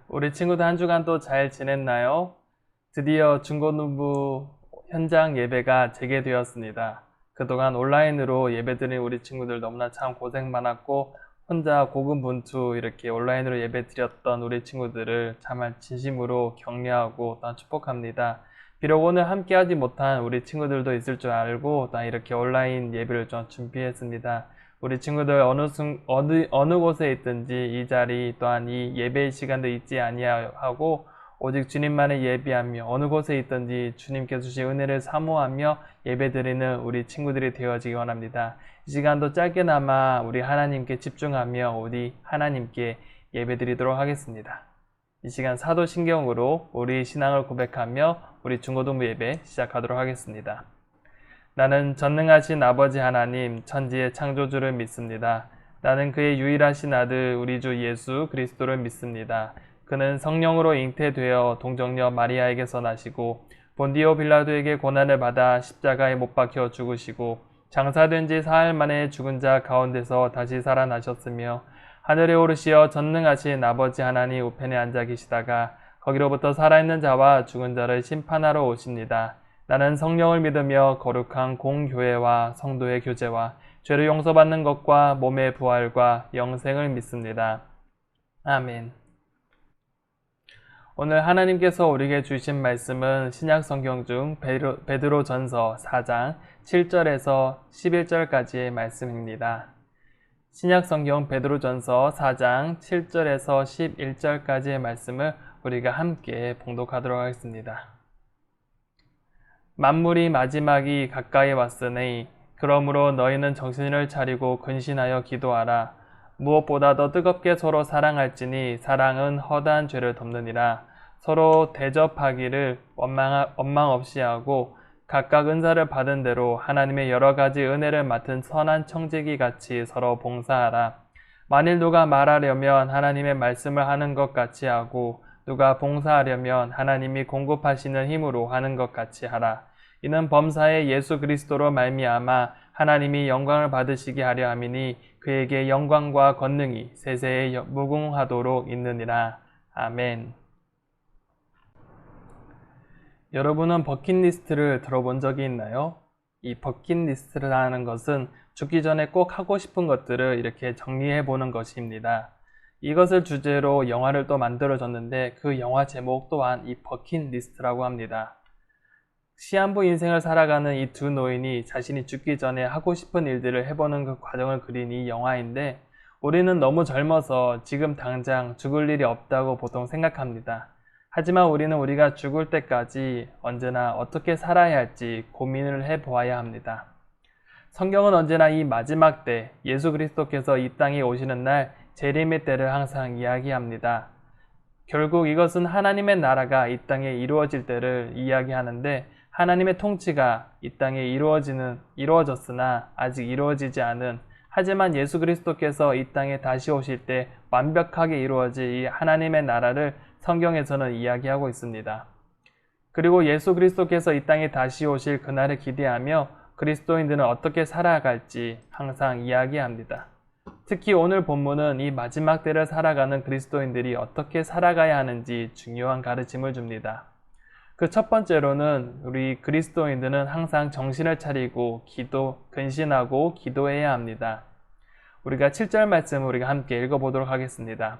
우리 친구들 한 주간 또 잘 지냈나요? 드디어 중고등부 현장 예배가 재개되었습니다. 그동안 온라인으로 예배드린 우리 친구들 너무나 참 고생 많았고 혼자 고군분투 이렇게 온라인으로 예배 드렸던 우리 친구들을 정말 진심으로 격려하고 또 축복합니다. 비록 오늘 함께하지 못한 우리 친구들도 있을 줄 알고 또 이렇게 온라인 예배를 좀 준비했습니다. 우리 친구들 어느 곳에 있든지 이 자리 또한 이 예배의 시간도 잊지 아니하고 오직 주님만을 예배하며 어느 곳에 있든지 주님께 주신 은혜를 사모하며 예배드리는 우리 친구들이 되어지기 원합니다. 이 시간도 짧게나마 우리 하나님께 집중하며 우리 하나님께 예배드리도록 하겠습니다. 이 시간 사도신경으로 우리 신앙을 고백하며 우리 중고등부 예배 시작하도록 하겠습니다. 나는 전능하신 아버지 하나님 천지의 창조주를 믿습니다. 나는 그의 유일하신 아들 우리 주 예수 그리스도를 믿습니다. 그는 성령으로 잉태되어 동정녀 마리아에게서 나시고 본디오 빌라도에게 고난을 받아 십자가에 못 박혀 죽으시고 장사된 지 사흘 만에 죽은 자 가운데서 다시 살아나셨으며 하늘에 오르시어 전능하신 아버지 하나님 우편에 앉아 계시다가 거기로부터 살아있는 자와 죽은 자를 심판하러 오십니다. 나는 성령을 믿으며 거룩한 공교회와 성도의 교제와 죄를 용서받는 것과 몸의 부활과 영생을 믿습니다. 아멘. 오늘 하나님께서 우리에게 주신 말씀은 신약 성경 중 베드로전서 4장 7절에서 11절까지의 말씀입니다. 신약 성경 베드로전서 4장 7절에서 11절까지의 말씀을 우리가 함께 봉독하도록 하겠습니다. 만물이 마지막이 가까이 왔으니 그러므로 너희는 정신을 차리고 근신하여 기도하라. 무엇보다 더 뜨겁게 서로 사랑할지니 사랑은 허다한 죄를 덮느니라. 서로 대접하기를 원망 없이 하고 각각 은사를 받은 대로 하나님의 여러 가지 은혜를 맡은 선한 청지기 같이 서로 봉사하라. 만일 누가 말하려면 하나님의 말씀을 하는 것 같이 하고 누가 봉사하려면 하나님이 공급하시는 힘으로 하는 것 같이 하라. 이는 범사에 예수 그리스도로 말미암아 하나님이 영광을 받으시게 하려 함이니 그에게 영광과 권능이 세세에 무궁하도록 있느니라. 아멘. 여러분은 버킷리스트를 들어본 적이 있나요? 이 버킷리스트라는 것은 죽기 전에 꼭 하고 싶은 것들을 이렇게 정리해 보는 것입니다. 이것을 주제로 영화를 또 만들어졌는데 그 영화 제목 또한 이 버킷리스트라고 합니다. 시한부 인생을 살아가는 이 두 노인이 자신이 죽기 전에 하고 싶은 일들을 해보는 그 과정을 그린 이 영화인데 우리는 너무 젊어서 지금 당장 죽을 일이 없다고 보통 생각합니다. 하지만 우리는 우리가 죽을 때까지 언제나 어떻게 살아야 할지 고민을 해보아야 합니다. 성경은 언제나 이 마지막 때 예수 그리스도께서 이 땅에 오시는 날 재림의 때를 항상 이야기합니다. 결국 이것은 하나님의 나라가 이 땅에 이루어질 때를 이야기하는데 하나님의 통치가 이 땅에 이루어졌으나 아직 이루어지지 않은 하지만 예수 그리스도께서 이 땅에 다시 오실 때 완벽하게 이루어질 이 하나님의 나라를 성경에서는 이야기하고 있습니다. 그리고 예수 그리스도께서 이 땅에 다시 오실 그날을 기대하며 그리스도인들은 어떻게 살아갈지 항상 이야기합니다. 특히 오늘 본문은 이 마지막 때를 살아가는 그리스도인들이 어떻게 살아가야 하는지 중요한 가르침을 줍니다. 그 첫 번째로는 우리 그리스도인들은 항상 정신을 차리고 근신하고 기도해야 합니다. 우리가 7절 말씀을 우리가 함께 읽어보도록 하겠습니다.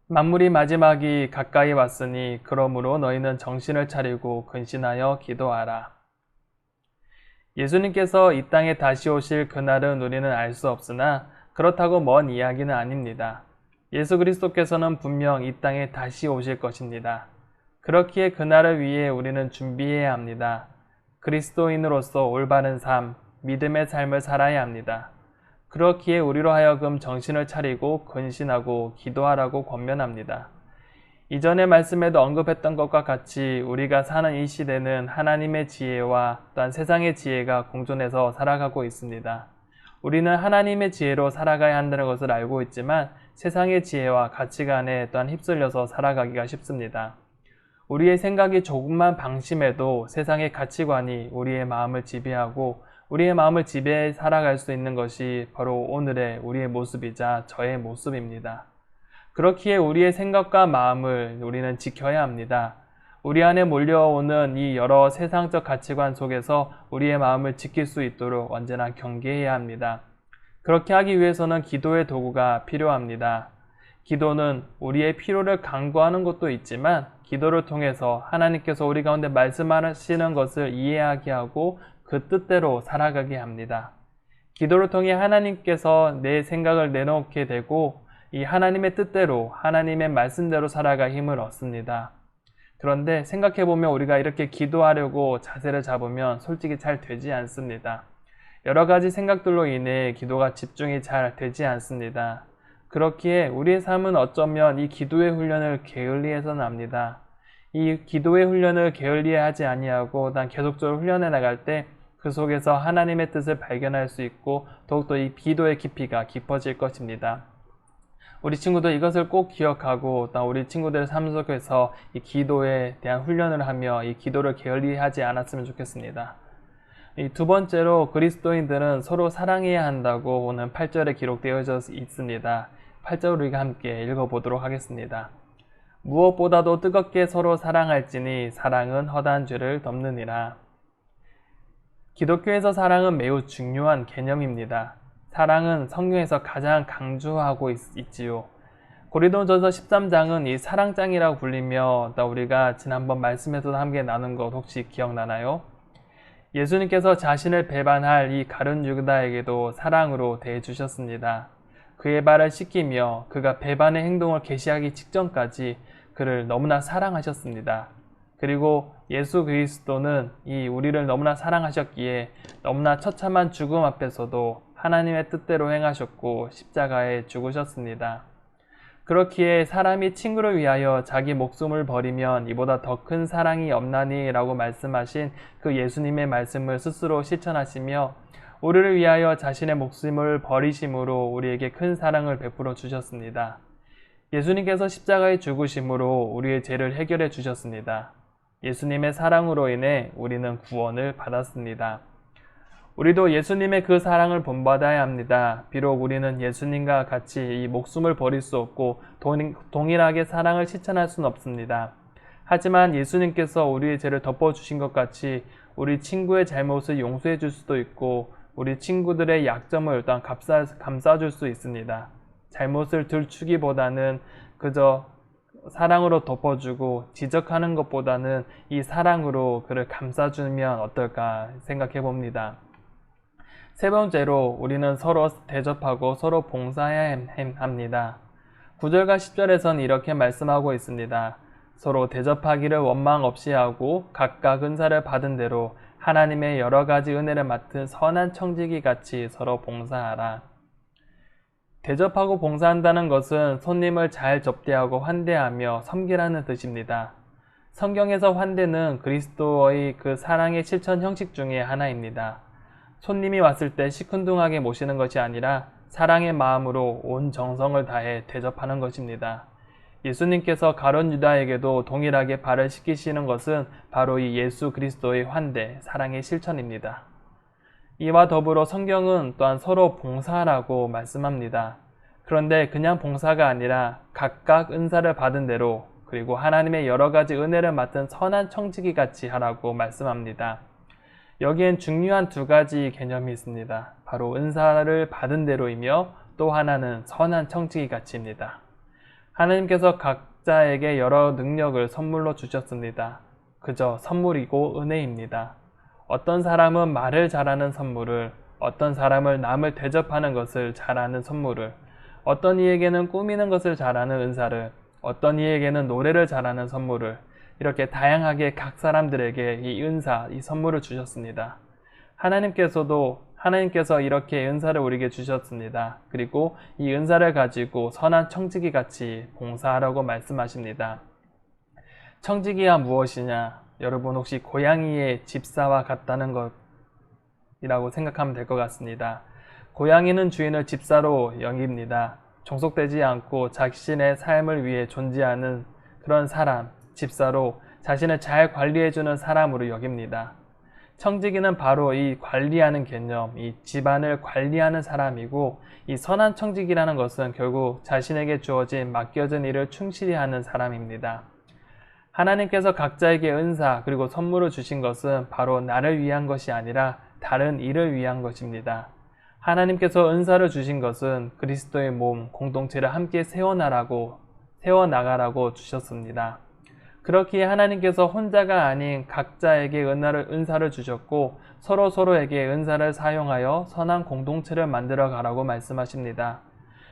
만물이 마지막이 가까이 왔으니 그러므로 너희는 정신을 차리고 근신하여 기도하라. 예수님께서 이 땅에 다시 오실 그날은 우리는 알 수 없으나 그렇다고 먼 이야기는 아닙니다. 예수 그리스도께서는 분명 이 땅에 다시 오실 것입니다. 그렇기에 그날을 위해 우리는 준비해야 합니다. 그리스도인으로서 올바른 삶, 믿음의 삶을 살아야 합니다. 그렇기에 우리로 하여금 정신을 차리고 근신하고 기도하라고 권면합니다. 이전의 말씀에도 언급했던 것과 같이 우리가 사는 이 시대는 하나님의 지혜와 또한 세상의 지혜가 공존해서 살아가고 있습니다. 우리는 하나님의 지혜로 살아가야 한다는 것을 알고 있지만 세상의 지혜와 가치관에 또한 휩쓸려서 살아가기가 쉽습니다. 우리의 생각이 조금만 방심해도 세상의 가치관이 우리의 마음을 지배하고 우리의 마음을 지배해 살아갈 수 있는 것이 바로 오늘의 우리의 모습이자 저의 모습입니다. 그렇기에 우리의 생각과 마음을 우리는 지켜야 합니다. 우리 안에 몰려오는 이 여러 세상적 가치관 속에서 우리의 마음을 지킬 수 있도록 언제나 경계해야 합니다. 그렇게 하기 위해서는 기도의 도구가 필요합니다. 기도는 우리의 필요를 간구하는 것도 있지만 기도를 통해서 하나님께서 우리 가운데 말씀하시는 것을 이해하게 하고 그 뜻대로 살아가게 합니다. 기도를 통해 하나님께서 내 생각을 내놓게 되고 이 하나님의 뜻대로 하나님의 말씀대로 살아갈 힘을 얻습니다. 그런데 생각해보면 우리가 이렇게 기도하려고 자세를 잡으면 솔직히 잘 되지 않습니다. 여러 가지 생각들로 인해 기도가 집중이 잘 되지 않습니다. 그렇기에 우리의 삶은 어쩌면 이 기도의 훈련을 게을리해서는 합니다. 이 기도의 훈련을 게을리하지 아니하고 난 계속적으로 훈련해 나갈 때 그 속에서 하나님의 뜻을 발견할 수 있고 더욱더 이 기도의 깊이가 깊어질 것입니다. 우리 친구들 이것을 꼭 기억하고 또 우리 친구들의 삶 속에서 이 기도에 대한 훈련을 하며 이 기도를 게을리하지 않았으면 좋겠습니다. 이 두 번째로 그리스도인들은 서로 사랑해야 한다고 오늘 8절에 기록되어져 있습니다. 8절 우리가 함께 읽어보도록 하겠습니다. 무엇보다도 뜨겁게 서로 사랑할지니 사랑은 허다한 죄를 덮느니라. 기독교에서 사랑은 매우 중요한 개념입니다. 사랑은 성경에서 가장 강조하고 있지요. 고린도전서 13장은 이 사랑장이라고 불리며 우리가 지난번 말씀에서도 함께 나눈 것 혹시 기억나나요? 예수님께서 자신을 배반할 이 가룟 유다에게도 사랑으로 대해주셨습니다. 그의 발을 씻기며 그가 배반의 행동을 개시하기 직전까지 그를 너무나 사랑하셨습니다. 그리고 예수 그리스도는 이 우리를 너무나 사랑하셨기에 너무나 처참한 죽음 앞에서도 하나님의 뜻대로 행하셨고 십자가에 죽으셨습니다. 그렇기에 사람이 친구를 위하여 자기 목숨을 버리면 이보다 더 큰 사랑이 없나니 라고 말씀하신 그 예수님의 말씀을 스스로 실천하시며 우리를 위하여 자신의 목숨을 버리심으로 우리에게 큰 사랑을 베풀어 주셨습니다. 예수님께서 십자가에 죽으심으로 우리의 죄를 해결해 주셨습니다. 예수님의 사랑으로 인해 우리는 구원을 받았습니다. 우리도 예수님의 그 사랑을 본받아야 합니다. 비록 우리는 예수님과 같이 이 목숨을 버릴 수 없고 동일하게 사랑을 실천할 수는 없습니다. 하지만 예수님께서 우리의 죄를 덮어주신 것 같이 우리 친구의 잘못을 용서해 줄 수도 있고 우리 친구들의 약점을 일단 감싸줄 수 있습니다. 잘못을 들추기보다는 그저 사랑으로 덮어주고 지적하는 것보다는 이 사랑으로 그를 감싸주면 어떨까 생각해 봅니다. 세 번째로 우리는 서로 대접하고 서로 봉사해야 합니다. 9절과 10절에서는 이렇게 말씀하고 있습니다. 서로 대접하기를 원망 없이 하고 각각 은사를 받은 대로 하나님의 여러 가지 은혜를 맡은 선한 청지기 같이 서로 봉사하라. 대접하고 봉사한다는 것은 손님을 잘 접대하고 환대하며 섬기라는 뜻입니다. 성경에서 환대는 그리스도의 그 사랑의 실천 형식 중에 하나입니다. 손님이 왔을 때 시큰둥하게 모시는 것이 아니라 사랑의 마음으로 온 정성을 다해 대접하는 것입니다. 예수님께서 가룟 유다에게도 동일하게 발을 씻기시는 것은 바로 이 예수 그리스도의 환대, 사랑의 실천입니다. 이와 더불어 성경은 또한 서로 봉사하라고 말씀합니다. 그런데 그냥 봉사가 아니라 각각 은사를 받은 대로 그리고 하나님의 여러 가지 은혜를 맡은 선한 청지기 같이 하라고 말씀합니다. 여기엔 중요한 두 가지 개념이 있습니다. 바로 은사를 받은 대로이며 또 하나는 선한 청지기 같이입니다. 하나님께서 각자에게 여러 능력을 선물로 주셨습니다. 그저 선물이고 은혜입니다. 어떤 사람은 말을 잘하는 선물을, 어떤 사람을 남을 대접하는 것을 잘하는 선물을, 어떤 이에게는 꾸미는 것을 잘하는 은사를, 어떤 이에게는 노래를 잘하는 선물을, 이렇게 다양하게 각 사람들에게 이 은사, 이 선물을 주셨습니다. 하나님께서 이렇게 은사를 우리에게 주셨습니다. 그리고 이 은사를 가지고 선한 청지기 같이 봉사하라고 말씀하십니다. 청지기가 무엇이냐? 여러분 혹시 고양이의 집사와 같다는 것이라고 생각하면 될 것 같습니다. 고양이는 주인을 집사로 여깁니다. 종속되지 않고 자신의 삶을 위해 존재하는 그런 사람, 집사로 자신을 잘 관리해주는 사람으로 여깁니다. 청지기는 바로 이 관리하는 개념, 이 집안을 관리하는 사람이고, 이 선한 청지기라는 것은 결국 자신에게 주어진 맡겨진 일을 충실히 하는 사람입니다. 하나님께서 각자에게 은사 그리고 선물을 주신 것은 바로 나를 위한 것이 아니라 다른 일을 위한 것입니다. 하나님께서 은사를 주신 것은 그리스도의 몸, 공동체를 함께 세워나가라고 주셨습니다. 그렇기에 하나님께서 혼자가 아닌 각자에게 은사를 주셨고 서로에게 은사를 사용하여 선한 공동체를 만들어 가라고 말씀하십니다.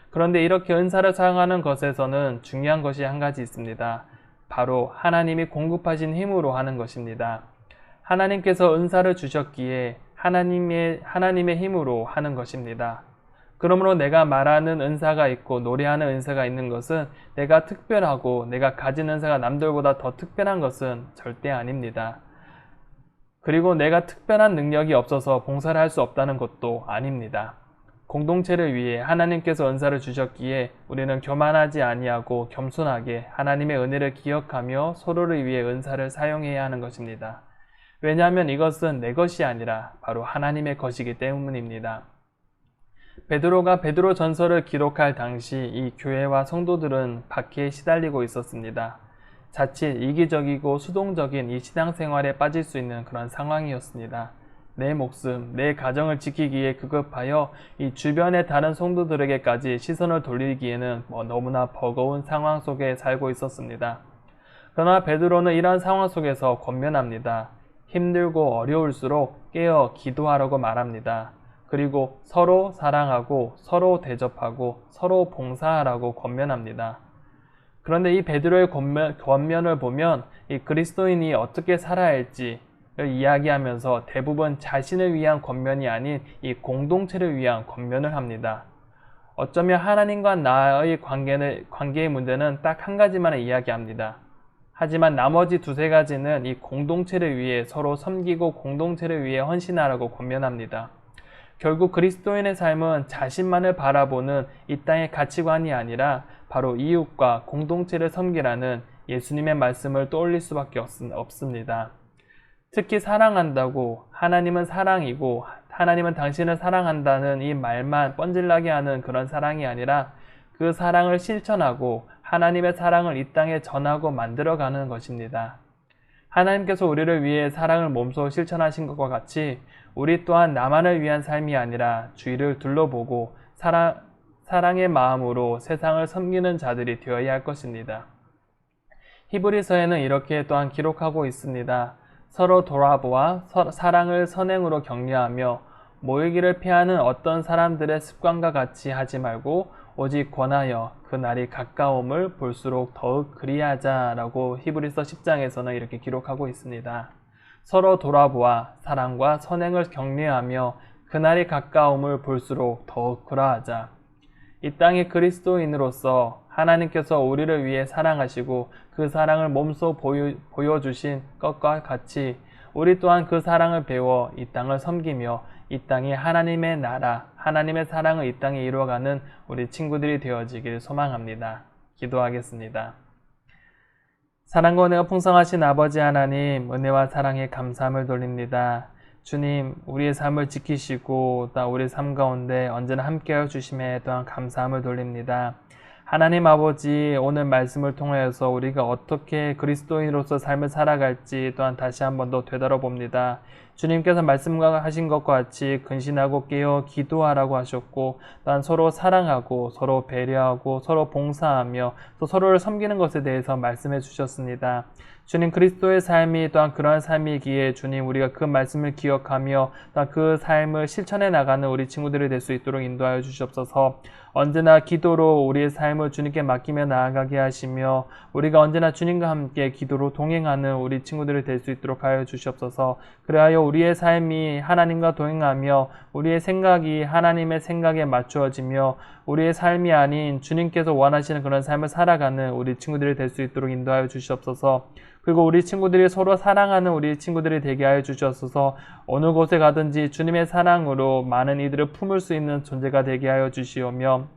그런데 이렇게 은사를 사용하는 것에서는 중요한 것이 한 가지 있습니다. 바로 하나님이 공급하신 힘으로 하는 것입니다. 하나님께서 은사를 주셨기에 하나님의 힘으로 하는 것입니다. 그러므로 내가 말하는 은사가 있고 노래하는 은사가 있는 것은 내가 특별하고 내가 가진 은사가 남들보다 더 특별한 것은 절대 아닙니다. 그리고 내가 특별한 능력이 없어서 봉사를 할 수 없다는 것도 아닙니다. 공동체를 위해 하나님께서 은사를 주셨기에 우리는 교만하지 아니하고 겸손하게 하나님의 은혜를 기억하며 서로를 위해 은사를 사용해야 하는 것입니다. 왜냐하면 이것은 내 것이 아니라 바로 하나님의 것이기 때문입니다. 베드로가 베드로 전서를 기록할 당시 이 교회와 성도들은 박해에 시달리고 있었습니다. 자칫 이기적이고 수동적인 이 신앙생활에 빠질 수 있는 그런 상황이었습니다. 내 목숨, 내 가정을 지키기에 급급하여 이 주변의 다른 성도들에게까지 시선을 돌리기에는 너무나 버거운 상황 속에 살고 있었습니다. 그러나 베드로는 이러한 상황 속에서 권면합니다. 힘들고 어려울수록 깨어 기도하라고 말합니다. 그리고 서로 사랑하고 서로 대접하고 서로 봉사하라고 권면합니다. 그런데 이 베드로의 권면을 보면 이 그리스도인이 어떻게 살아야 할지 이야기하면서 대부분 자신을 위한 권면이 아닌 이 공동체를 위한 권면을 합니다. 어쩌면 하나님과 나의 관계의 문제는 딱 한 가지만을 이야기합니다. 하지만 나머지 두세 가지는 이 공동체를 위해 서로 섬기고 공동체를 위해 헌신하라고 권면합니다. 결국 그리스도인의 삶은 자신만을 바라보는 이 땅의 가치관이 아니라 바로 이웃과 공동체를 섬기라는 예수님의 말씀을 떠올릴 수밖에 없습니다. 특히 사랑한다고 하나님은 사랑이고 하나님은 당신을 사랑한다는 이 말만 뻔질나게 하는 그런 사랑이 아니라 그 사랑을 실천하고 하나님의 사랑을 이 땅에 전하고 만들어가는 것입니다. 하나님께서 우리를 위해 사랑을 몸소 실천하신 것과 같이 우리 또한 나만을 위한 삶이 아니라 주위를 둘러보고 사랑의 마음으로 세상을 섬기는 자들이 되어야 할 것입니다. 히브리서에는 이렇게 또한 기록하고 있습니다. 서로 돌아보아 사랑을 선행으로 격려하며 모이기를 피하는 어떤 사람들의 습관과 같이 하지 말고 오직 권하여 그 날이 가까움을 볼수록 더욱 그리하자라고 히브리서 10장에서는 이렇게 기록하고 있습니다. 서로 돌아보아 사랑과 선행을 격려하며 그 날이 가까움을 볼수록 더욱 그러하자. 이 땅의 그리스도인으로서 하나님께서 우리를 위해 사랑하시고 그 사랑을 몸소 보여주신 것과 같이 우리 또한 그 사랑을 배워 이 땅을 섬기며 이 땅이 하나님의 나라, 하나님의 사랑을 이 땅에 이루어가는 우리 친구들이 되어지길 소망합니다. 기도하겠습니다. 사랑과 은혜가 풍성하신 아버지 하나님, 은혜와 사랑에 감사함을 돌립니다. 주님, 우리의 삶을 지키시고 또 우리의 삶 가운데 언제나 함께하여 주심에 또한 감사함을 돌립니다. 하나님 아버지, 오늘 말씀을 통하여서 우리가 어떻게 그리스도인으로서 삶을 살아갈지 또한 다시 한 번 더 되돌아봅니다. 주님께서 말씀하신 것과 같이 근신하고 깨어 기도하라고 하셨고 또한 서로 사랑하고 서로 배려하고 서로 봉사하며 또 서로를 섬기는 것에 대해서 말씀해 주셨습니다. 주님, 그리스도의 삶이 또한 그러한 삶이기에 주님, 우리가 그 말씀을 기억하며 또한 그 삶을 실천해 나가는 우리 친구들이 될 수 있도록 인도하여 주시옵소서. 언제나 기도로 우리의 삶을 주님께 맡기며 나아가게 하시며 우리가 언제나 주님과 함께 기도로 동행하는 우리 친구들이 될 수 있도록 하여 주시옵소서. 그래하여 우리의 삶이 하나님과 동행하며 우리의 생각이 하나님의 생각에 맞추어지며 우리의 삶이 아닌 주님께서 원하시는 그런 삶을 살아가는 우리 친구들이 될 수 있도록 인도하여 주시옵소서. 그리고 우리 친구들이 서로 사랑하는 우리 친구들이 되게 하여 주시옵소서. 어느 곳에 가든지 주님의 사랑으로 많은 이들을 품을 수 있는 존재가 되게 하여 주시오며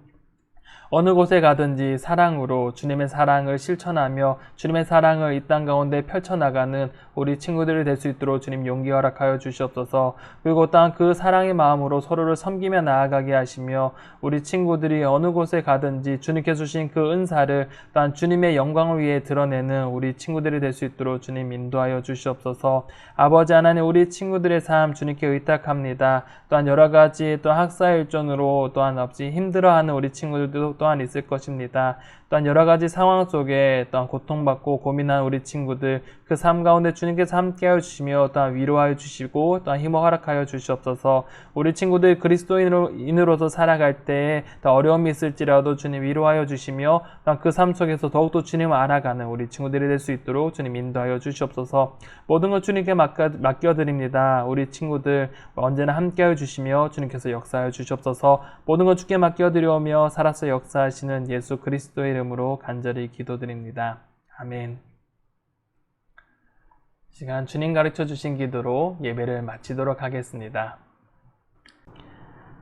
어느 곳에 가든지 사랑으로 주님의 사랑을 실천하며 주님의 사랑을 이 땅 가운데 펼쳐나가는 우리 친구들이 될 수 있도록 주님 용기 허락하여 주시옵소서. 그리고 또한 그 사랑의 마음으로 서로를 섬기며 나아가게 하시며 우리 친구들이 어느 곳에 가든지 주님께서 주신 그 은사를 또한 주님의 영광을 위해 드러내는 우리 친구들이 될 수 있도록 주님 인도하여 주시옵소서. 아버지 하나님, 우리 친구들의 삶 주님께 의탁합니다. 또한 여러 가지 또 학사 일정으로 또한 없이 힘들어하는 우리 친구들도 또한 있을 것입니다. 또한 여러 가지 상황 속에 또한 고통받고 고민한 우리 친구들, 그 삶 가운데 주님께서 함께하여 주시며 또한 위로하여 주시고 또한 힘을 허락하여 주시옵소서. 우리 친구들 그리스도인으로서 살아갈 때에 더 어려움이 있을지라도 주님 위로하여 주시며 또한 그 삶 속에서 더욱더 주님을 알아가는 우리 친구들이 될 수 있도록 주님 인도하여 주시옵소서. 모든 것 주님께 맡겨드립니다. 우리 친구들 언제나 함께하여 주시며 주님께서 역사하여 주시옵소서. 모든 것 주께 맡겨드리오며 살아서 역사하시는 예수 그리스도의 이름으로 간절히 기도드립니다. 아멘. 시간 주님 가르쳐 주신 기도로 예배를 마치도록 하겠습니다.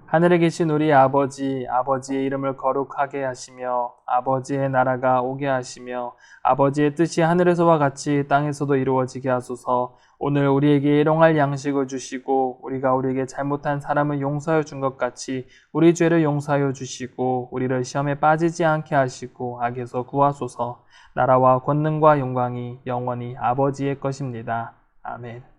하늘에 계신 우리 아버지, 아버지의 이름을 거룩하게 하시며 아버지의 나라가 오게 하시며 아버지의 뜻이 하늘에서와 같이 땅에서도 이루어지게 하소서. 오늘 우리에게 일용할 양식을 주시고 우리가 우리에게 잘못한 사람을 용서하여 준 것 같이 우리 죄를 용서하여 주시고 우리를 시험에 빠지지 않게 하시고 악에서 구하소서. 나라와 권능과 영광이 영원히 아버지의 것입니다. 아멘.